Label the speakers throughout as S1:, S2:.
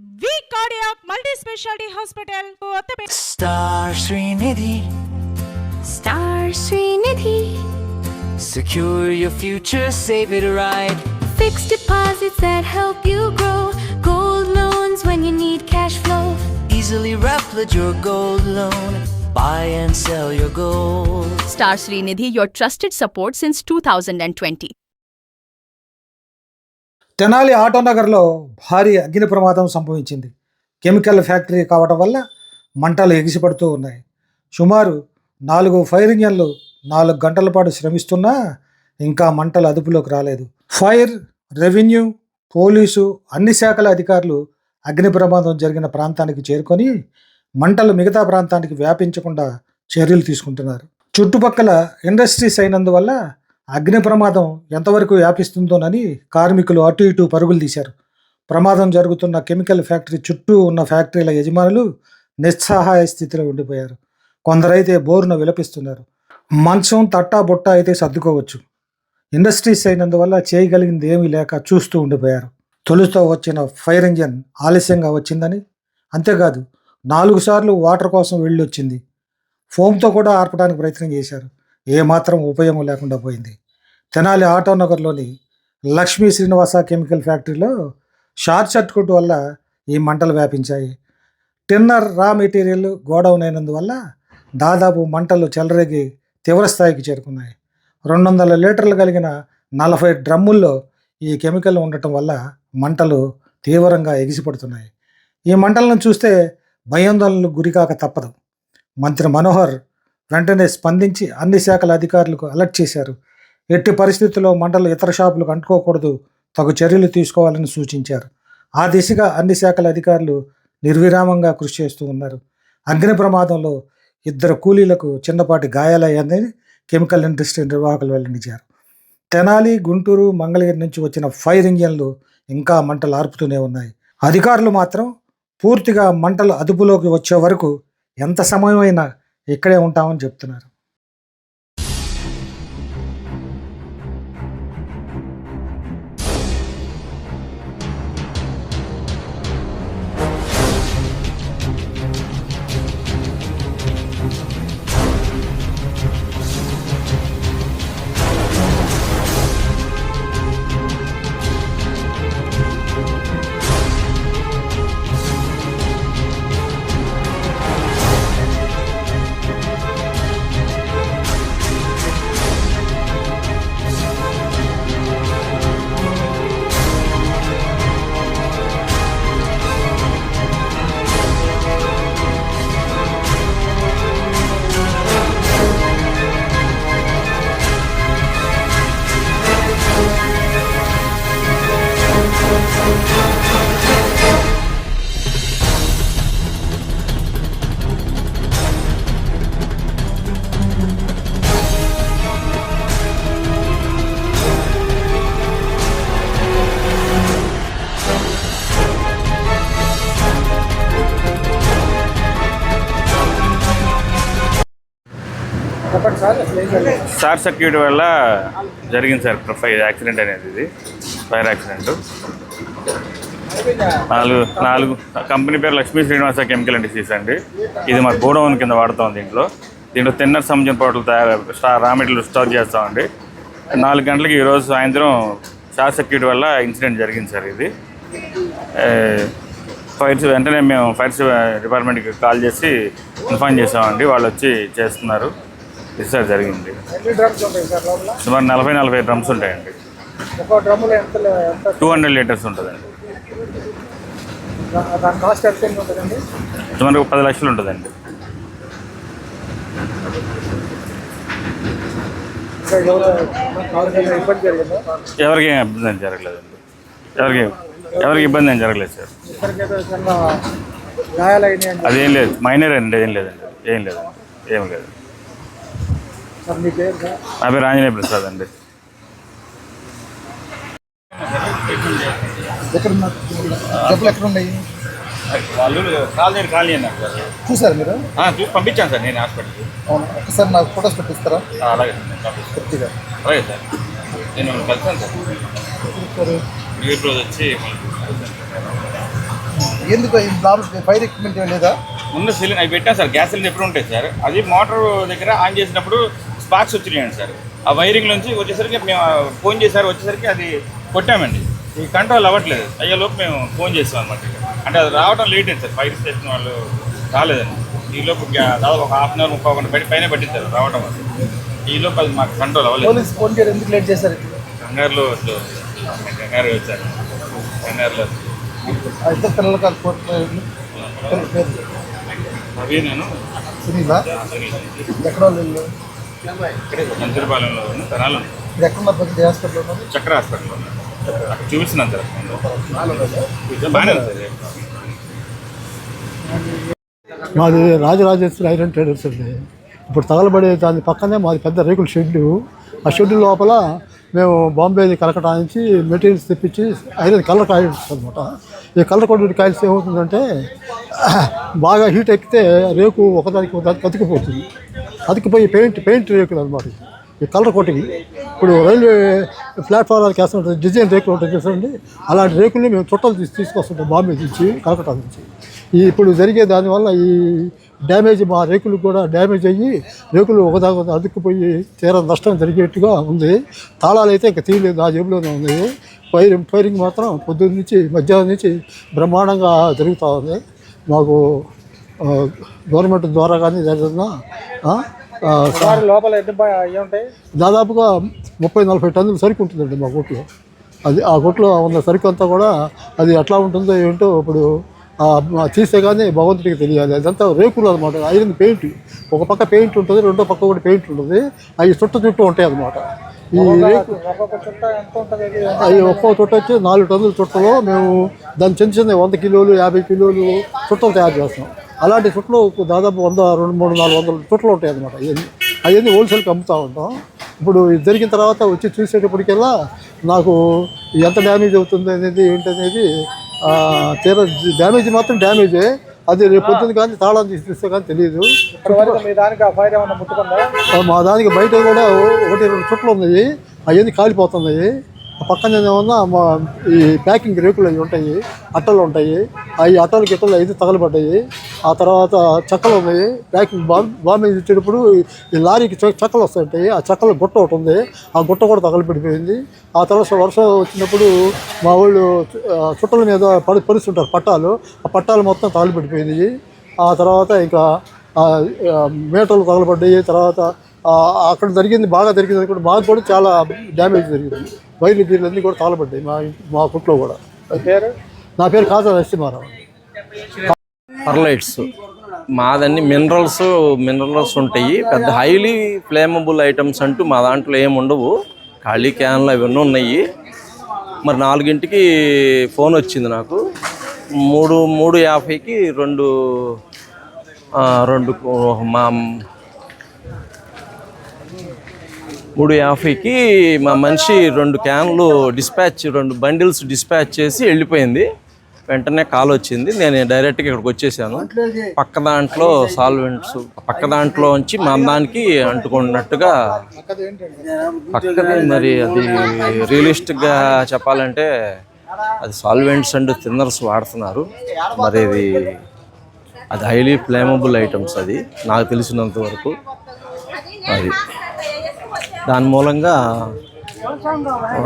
S1: V Cardiac Multi-Specialty Hospital, Kottapet.
S2: Star Srinidhi.
S3: Star Srinidhi.
S2: Secure your future, save it right.
S3: Fixed deposits that help you grow. Gold loans when you need cash flow.
S2: Easily replicate your gold loan. Buy and sell your gold.
S4: Star Srinidhi, your trusted support since 2020.
S5: Tenali ఆటోనగర్లో భారీ అగ్ని ప్రమాదం సంభవించింది. Chemical factory కావడం వల్ల మంటలు ఎగిసిపడుతూ ఉన్నాయి. సుమారు 4 fire ఇంజన్లు 4 గంటల పాటు శ్రమిస్తున్నా ఇంకా మంటలు అదుపులోకి రాలేదు. ఫైర్, రెవెన్యూ, పోలీసు అన్ని శాఖల అధికారులు అగ్ని ప్రమాదం జరిగిన ప్రాంతానికి చేరుకొని మంటలు మిగతా ప్రాంతానికి వ్యాపించకుండా చర్యలు తీసుకుంటున్నారు. చుట్టుపక్కల ఇండస్ట్రీస్ అయినందువల్ల అగ్ని ప్రమాదం ఎంతవరకు వ్యాపిస్తుందోనని కార్మికులు అటు ఇటు పరుగులు తీశారు. ప్రమాదం జరుగుతున్న కెమికల్ ఫ్యాక్టరీ చుట్టూ ఉన్న ఫ్యాక్టరీల యజమానులు నిస్సహాయ స్థితిలో ఉండిపోయారు. కొందరైతే బోరున విలపిస్తున్నారు. మంచం తట్టా బొట్ట అయితే సర్దుకోవచ్చు, ఇండస్ట్రీస్ అయినందువల్ల చేయగలిగింది ఏమీ లేక చూస్తూ ఉండిపోయారు. తొలుతో వచ్చిన ఫైర్ ఇంజన్ ఆలస్యంగా వచ్చిందని, అంతేకాదు 4 సార్లు వాటర్ కోసం వెళ్ళి వచ్చింది. ఫోమ్తో కూడా ఆర్పడానికి ప్రయత్నం చేశారు. ఏమాత్రం ఉపయోగం లేకుండా పోయింది. తెనాలి ఆటోనగర్లోని లక్ష్మీ శ్రీనివాస కెమికల్ ఫ్యాక్టరీలో షార్ట్ సర్క్యూట్ వల్ల ఈ మంటలు వ్యాపించాయి. టిన్నర్ రా మెటీరియల్ గోడౌన్ అయినందువల్ల దాదాపు మంటలు చెలరేగి తీవ్రస్థాయికి చేరుకున్నాయి. 200 లీటర్లు కలిగిన 40 డ్రమ్ముల్లో ఈ కెమికల్ ఉండటం వల్ల మంటలు తీవ్రంగా ఎగిసిపడుతున్నాయి. ఈ మంటలను చూస్తే భయాందోళనకు గురికాక తప్పదు. మంత్రి మనోహర్ వెంటనే స్పందించి అన్ని శాఖల అధికారులకు అలర్ట్ చేశారు. ఎట్టి పరిస్థితుల్లో మంటలు ఇతర షాపులకు అంటుకోకూడదు, తగు చర్యలు తీసుకోవాలని సూచించారు. ఆ దిశగా అన్ని శాఖల అధికారులు నిర్విరామంగా కృషి చేస్తూ ఉన్నారు. అగ్ని ప్రమాదంలో 2 కూలీలకు చిన్నపాటి గాయాలయ్యాయని కెమికల్ ఇండస్ట్రీ నిర్వాహకులు వెల్లడించారు. తెనాలి, గుంటూరు, మంగళగిరి నుంచి వచ్చిన ఫైర్ ఇంజన్లు ఇంకా మంటలు ఆర్పుతూనే ఉన్నాయి. అధికారులు మాత్రం పూర్తిగా మంటలు అదుపులోకి వచ్చే వరకు ఎంత సమయమైనా ఇక్కడే ఉంటామని చెప్తున్నారు.
S6: షార్ట్ సర్క్యూట్ వల్ల జరిగింది సార్ యాక్సిడెంట్ అనేది. ఇది ఫైర్ యాక్సిడెంట్. 4 కంపెనీ పేరు లక్ష్మీ శ్రీనివాస కెమికల్ ఇండస్ట్రీస్ అండి. ఇది మా గోడౌన్ కింద వాడుతాం. దీంట్లో తిన్నర్ సంబంధించిన ప్రోడక్ట్లు రా మెటీరియల్ స్టోర్ చేస్తామండి. 4 గంటలకి ఈరోజు సాయంత్రం షార్ట్ సర్క్యూట్ వల్ల ఇన్సిడెంట్ జరిగింది సార్. ఇది వెంటనే మేము ఫైర్ డిపార్ట్మెంట్కి కాల్ చేసి ఇన్ఫార్మ్ చేసామండి. వాళ్ళు వచ్చి చేస్తున్నారు. ఇది సార్ జరిగింది. సుమారు 40 డ్రమ్స్ ఉంటాయండి. 200 లీటర్స్ ఉంటుందండి. సుమారు 10 లక్షలు ఉంటుందండి. ఎవరికి ఏం ఇబ్బంది జరగలేదండి. ఎవరికి ఇబ్బంది ఏం జరగలేదు సార్. అదేం లేదు, మైనర్ అండి. ఏం లేదండి. ఏం లేదు. నా పేరు ఆంజనేయ ప్రసాద్ అండి.
S7: చూసారు మీరు?
S6: చూసి పంపించాను సార్ నేను హాస్పిటల్కి.
S7: సార్ నాకు ఫొటోస్ పెట్టిస్తారా?
S6: అలాగే అలాగే సార్. నేను కలిసాను సార్. మీరు రోజు వచ్చి
S7: ఎందుకు ఈ లోపల ఫైర్ ఎక్విప్మెంట్ ఏం లేదా?
S6: ముందు సిలిండర్ అవి పెట్టాను సార్, గ్యాస్ సిలిండర్ ఎప్పుడు ఉంటాయి సార్, అది మోటార్ దగ్గర ఆన్ చేసినప్పుడు స్పార్క్స్ వచ్చినాయండి సార్. ఆ వైరింగ్ నుంచి వచ్చేసరికి మేము ఫోన్ చేశారు, వచ్చేసరికి అది కొట్టామండి, ఈ కంట్రోల్ అవ్వట్లేదు. అయ్యేలోపు మేము ఫోన్ చేస్తాం అనమాట. అంటే అది రావడం లేట్ అయింది సార్, ఫైర్ స్టేషన్ వాళ్ళు రాలేదండి. ఈలోపు దాదాపు ఒక హాఫ్ అన్ అవర్ 30 పైన పట్టించారు రావడం వల్ల. ఈలోపు అది మాకు కంట్రోల్ అవ్వలేదు.
S7: పోలీస్ ఫోన్ చేయడం ఎందుకు లేట్ చేశారు?
S6: కంగారులో వచ్చారు, కంగారులో.
S7: ఆ ఇద్దరు పిల్లల కాదు పేరు
S6: అవి నేను
S7: సునీలా ఎక్కడ వాళ్ళు ఇల్లు?
S6: ఇక్కడే మంత్రిపాలెంలో తనాలు
S7: ఇది ఎక్కడ ఉన్నారు? పెద్ద హాస్పిటల్ ఉన్నారు,
S6: చక్ర హాస్పిటల్లో అక్కడ చూపిస్తున్నాను సార్. బాగానే ఉంది సార్.
S8: మాది రాజరాజేశ్వరి ఐరన్ ట్రేడర్స్ అండి. ఇప్పుడు తగలబడే దాని పక్కనే మాది పెద్ద రేకుల షెడ్డు. ఆ షెడ్డు లోపల మేము బాంబే కలకటా నుంచి మెటీరియల్స్ తెప్పించి ఐరన్ కలర్ కాయిల్స్ అనమాట. ఈ కలర్ కోటెడ్ కాయిల్స్ ఏమవుతుందంటే బాగా హీట్ ఎక్కితే రేకు ఒకదానికి అతికిపోతుంది. అతికిపోయి పెయింట్ రేకులు అనమాట. ఈ కలర్ కోటింగ్ ఇప్పుడు రైల్వే ప్లాట్ఫారాలకు వేస్తుంటుంది, డిజైన్ రేకులు ఉంటాయి చూడండి, అలాంటి రేకుల్ని మేము చుట్టలు తీసుకొస్తుంటాం బాంబే నుంచి, కలకటా నుంచి. ఇప్పుడు జరిగే దానివల్ల ఈ డ్యామేజ్ మా రేకులకు కూడా డ్యామేజ్ అయ్యి రేకులు ఒకదాకా అతుక్కుపోయి తీరా నష్టం జరిగేట్టుగా ఉంది. తాళాలు అయితే ఇంకా తీయలేదు, ఆ జేబులోనే ఉంది. ఫైరింగ్ మాత్రం పొద్దున్న నుంచి మధ్యాహ్నం నుంచి బ్రహ్మాండంగా జరుగుతూ ఉంది. మాకు గవర్నమెంట్ ద్వారా కానీ ఏదైనా
S5: లోపల ఏముంటాయి?
S8: దాదాపుగా 30-40 టన్నులు సరుకు ఉంటుందండి మా కొట్లో. అది ఆ కొట్లో ఉన్న సరుకు అంతా కూడా అది ఎట్లా ఉంటుందో ఏంటో ఇప్పుడు తీస్తే కానీ భగవంతుడికి తెలియాలి. అదంతా రేకులు అనమాట, ఐరన్ పెయింట్. ఒక పక్క పెయింట్ ఉంటుంది, రెండో పక్క కూడా పెయింట్ ఉంటుంది. అవి చుట్టూ ఉంటాయి అన్నమాట. ఈ రేకు అవి ఒక్కో చుట్ట వచ్చి 4 టన్నుల చుట్టలో మేము దాన్ని చిన్న 100 కిలోలు 50 కిలోలు చుట్టలు తయారు చేస్తాం. అలాంటి చుట్టలు దాదాపు 100, 200, 300, 400 చుట్టలు ఉంటాయి అన్నమాట. అవన్నీ హోల్సేల్కి అమ్ముతూ ఉంటాం. ఇప్పుడు జరిగిన తర్వాత వచ్చి చూసేటప్పటికల్లా నాకు ఎంత డ్యామేజ్ అవుతుంది అనేది ఏంటనేది తీరా డ్యామేజ్ మాత్రం డ్యామేజే. అది రేపు పొద్దున్న కానీ తాళం తీస్తే కానీ తెలియదు. మా దానికి బయట కూడా 1-2 చుట్టలు ఉన్నాయి, అవన్నీ కాలిపోతున్నాయి. పక్కన ఏమన్నా మా ఈ ప్యాకింగ్ రేకులు అవి ఉంటాయి, అట్టలు ఉంటాయి. అవి అట్టలు గిట్టలు అయితే తగలబడ్డాయి. ఆ తర్వాత చెక్కలు ఉన్నాయి. ప్యాకింగ్ బాంబే ఇచ్చేటప్పుడు ఈ లారీకి చెక్కలు వస్తుంటాయి. ఆ చెక్కలు గుట్ట ఒకటి ఉంది, ఆ గుట్ట కూడా తగలబడిపోయింది. ఆ తర్వాత వర్షం వచ్చినప్పుడు మా వాళ్ళు చుట్టల మీద పరుస్తుంటారు పట్టాలు, ఆ పట్టాలు మొత్తం తగలబడిపోయింది. ఆ తర్వాత ఇంకా మేటలు తగలబడ్డాయి. తర్వాత అక్కడ బాగా జరిగింది కూడా మాకు కూడా చాలా డ్యామేజ్ జరిగింది. వైర్లు గీర్లు అన్నీ కూడా తగలబడ్డాయి మా కుట్లో కూడా. నా పేరు కాజా నరసింహారావు.
S9: పర్లైట్స్ మాదన్ని మినరల్స్ ఉంటాయి. పెద్ద హైలీ ఫ్లేమబుల్ ఐటమ్స్ అంటూ మా దాంట్లో ఏమి ఉండవు. ఖాళీ క్యాన్లు అవన్నీ ఉన్నాయి. మరి 4ంటికి ఫోన్ వచ్చింది నాకు. 3:50కి రెండు మా 3:50కి మా మనిషి 2 క్యాన్లు 2 బండిల్స్ డిస్పాచ్ చేసి వెళ్ళిపోయింది. వెంటనే కాల్ వచ్చింది. నేను డైరెక్ట్గా ఇక్కడికి వచ్చేసాను. పక్క దాంట్లో నుంచి మా దానికి అంటుకున్నట్టుగా పక్కది. మరి అది రియలిస్టిక్గా చెప్పాలంటే అది సాల్వెంట్స్ అండ్ థిన్నర్స్ వాడుతున్నారు. మరి అది హైలీ ఫ్లేమబుల్ ఐటమ్స్. అది నాకు తెలిసినంత వరకు అది దాని మూలంగా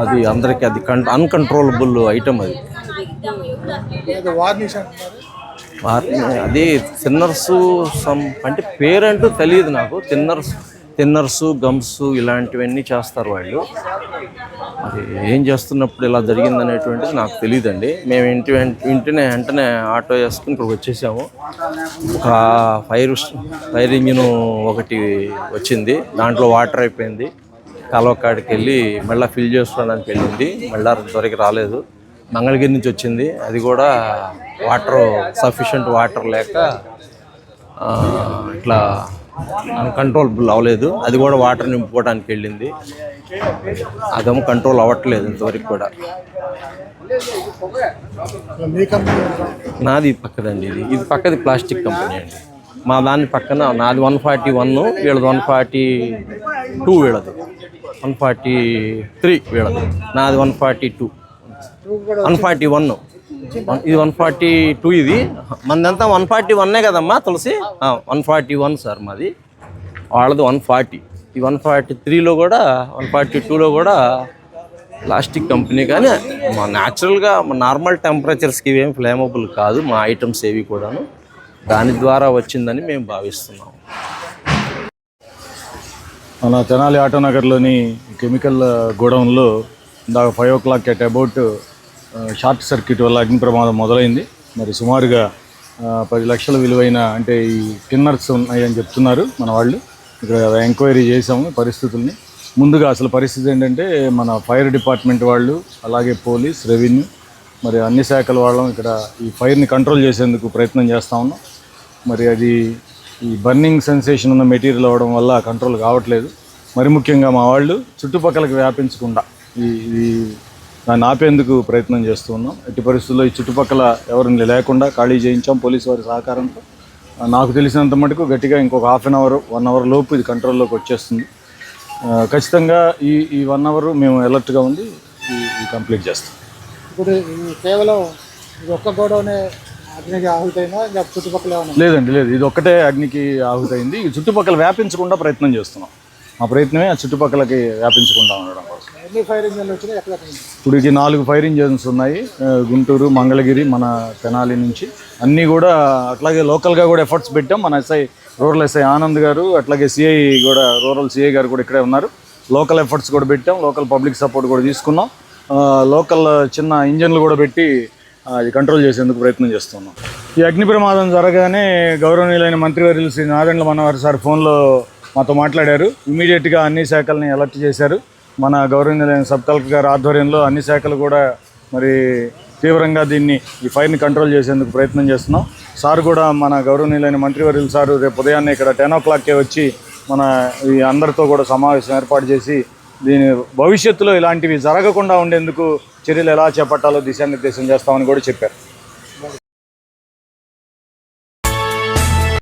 S9: అది అందరికీ అది అన్కంట్రోలబుల్ ఐటమ్. అది థిన్నర్స్ అంటే పేరంటూ తెలియదు నాకు. థిన్నర్స్ గమ్స్ ఇలాంటివన్నీ చేస్తారు వాళ్ళు. అది ఏం చేస్తున్నప్పుడు ఇలా జరిగిందనేటువంటిది నాకు తెలియదండి. మేము వెంటనే ఆటో వేసుకుని ఇక్కడికి వచ్చేసాము. ఒక ఫైర్ ఇంజిన్ ఒకటి వచ్చింది, దాంట్లో వాటర్ అయిపోయింది. కాలువకాడికి వెళ్ళి మళ్ళీ ఫిల్ చేసుకోవడానికి వెళ్ళింది, మళ్ళీ త్వరకి రాలేదు. మంగళగిరి నుంచి వచ్చింది, అది కూడా సఫిషియెంట్ వాటర్ లేక ఇట్లా అన్కంట్రోలబుల్ అవ్వలేదు. అది కూడా వాటర్ నింపుకోవడానికి వెళ్ళింది, అదేమో కంట్రోల్ అవ్వట్లేదు ఇంతవరకు కూడా. నాది పక్కదండి, ఇది పక్కది ప్లాస్టిక్ కంపెనీ అండి. మా దాని పక్కన నాది 141, వీళ్ళది 142, వీళ్ళది 143, వీళ్ళది నాది 142, 141. ఇది 142 ఇది మందంతా 141 కదమ్మా తులసి 141 సార్ మాది వాళ్ళది 140 ఈ 143లో కూడా 142లో కూడా ప్లాస్టిక్ కంపెనీ కానీ మా న్యాచురల్గా మా నార్మల్ టెంపరేచర్స్కి ఇవేం ఫ్లేమబుల్ కాదు మా ఐటమ్స్ ఏవి కూడాను దాని ద్వారా వచ్చిందని మేము భావిస్తున్నాం.
S10: మన తెనాలి ఆటోనగర్లోని కెమికల్ గోడౌన్లో ఇందాక 5 o'clock at about short circuit వల్ల అగ్ని ప్రమాదం మొదలైంది. మరి సుమారుగా 10 లక్షల విలువైన అంటే ఈ టిన్నర్స్ ఉన్నాయని చెప్తున్నారు మన వాళ్ళు. ఇక్కడ ఎంక్వైరీ చేసాము పరిస్థితుల్ని. ముందుగా అసలు పరిస్థితి ఏంటంటే మన ఫైర్ డిపార్ట్మెంట్ వాళ్ళు అలాగే పోలీస్ రెవెన్యూ మరి అన్ని శాఖల వాళ్ళం ఇక్కడ ఈ ఫైర్ని కంట్రోల్ చేసేందుకు ప్రయత్నం చేస్తూ ఉన్నాం. మరి అది ఈ బర్నింగ్ సెన్సేషన్ ఉన్న మెటీరియల్ అవ్వడం వల్ల కంట్రోల్ కావట్లేదు. మరి ముఖ్యంగా మా వాళ్ళు చుట్టుపక్కలకి వ్యాపించకుండా ఈ దాన్ని ఆపేందుకు ప్రయత్నం చేస్తూ ఉన్నాం. ఎట్టి పరిస్థితుల్లో ఈ చుట్టుపక్కల ఎవరిని లేకుండా ఖాళీ చేయించాం పోలీసు వారి సహకారంతో. నాకు తెలిసినంత మటుకు గట్టిగా ఇంకొక 1/2 hour 1 hour లోపు ఇది కంట్రోల్లోకి వచ్చేస్తుంది. ఖచ్చితంగా ఈ 1 hour మేము అలర్ట్గా ఉండి ఈ కంప్లీట్ చేస్తాం.
S5: ఇప్పుడు కేవలం ఇది ఒక్క గోడౌనే అగ్నికి ఆహుతైనా ఇంకా చుట్టుపక్కల
S10: లేదండి, లేదు, ఇది ఒక్కటే అగ్నికి ఆహుతైంది. ఈ చుట్టుపక్కల వ్యాపించకుండా ప్రయత్నం చేస్తున్నాం. మా ప్రయత్నమే ఆ చుట్టుపక్కలకి వ్యాపించకుండా ఉండడం కోసం.
S5: ఎన్ని ఫైర్ ఇంజన్లు వచ్చినాయి? ఎక్కడ?
S10: ఇప్పుడు 4 ఫైర్ ఇంజన్స్ ఉన్నాయి. గుంటూరు, మంగళగిరి, మన తెనాలి నుంచి అన్నీ కూడా. అట్లాగే లోకల్గా కూడా ఎఫర్ట్స్ పెట్టాం. మన రూరల్ ఎస్ఐ ఆనంద్ గారు అట్లాగే సిఐ కూడా రూరల్ సిఐ గారు కూడా ఇక్కడే ఉన్నారు. లోకల్ ఎఫర్ట్స్ కూడా పెట్టాం. లోకల్ పబ్లిక్ సపోర్ట్ కూడా తీసుకున్నాం. లోకల్ చిన్న ఇంజన్లు కూడా పెట్టి అది కంట్రోల్ చేసేందుకు ప్రయత్నం చేస్తున్నాం. ఈ అగ్ని ప్రమాదం జరగానే గౌరవనీయులైన మంత్రివర్యులు శ్రీ నాదెండ్ల మనోహర్ సార్ ఫోన్లో మాతో మాట్లాడారు. ఇమీడియట్గా అన్ని శాఖల్ని అలర్ట్ చేశారు. మన గౌరవనీయులైన సబ్ కలెక్టర్ గారి ఆధ్వర్యంలో అన్ని శాఖలు కూడా మరి తీవ్రంగా ఈ ఫైర్ని కంట్రోల్ చేసేందుకు ప్రయత్నం చేస్తున్నాం. సార్ కూడా మన గౌరవనీయులైన మంత్రివర్యులు సారు రేపు ఉదయాన్నే ఇక్కడ 10 o'clock వచ్చి మన ఈ అందరితో కూడా సమావేశం ఏర్పాటు చేసి దీని భవిష్యత్తులో ఇలాంటివి జరగకుండా ఉండేందుకు చర్యలు ఎలా చేపట్టాలో దిశానిర్దేశం చేస్తామని కూడా చెప్పారు.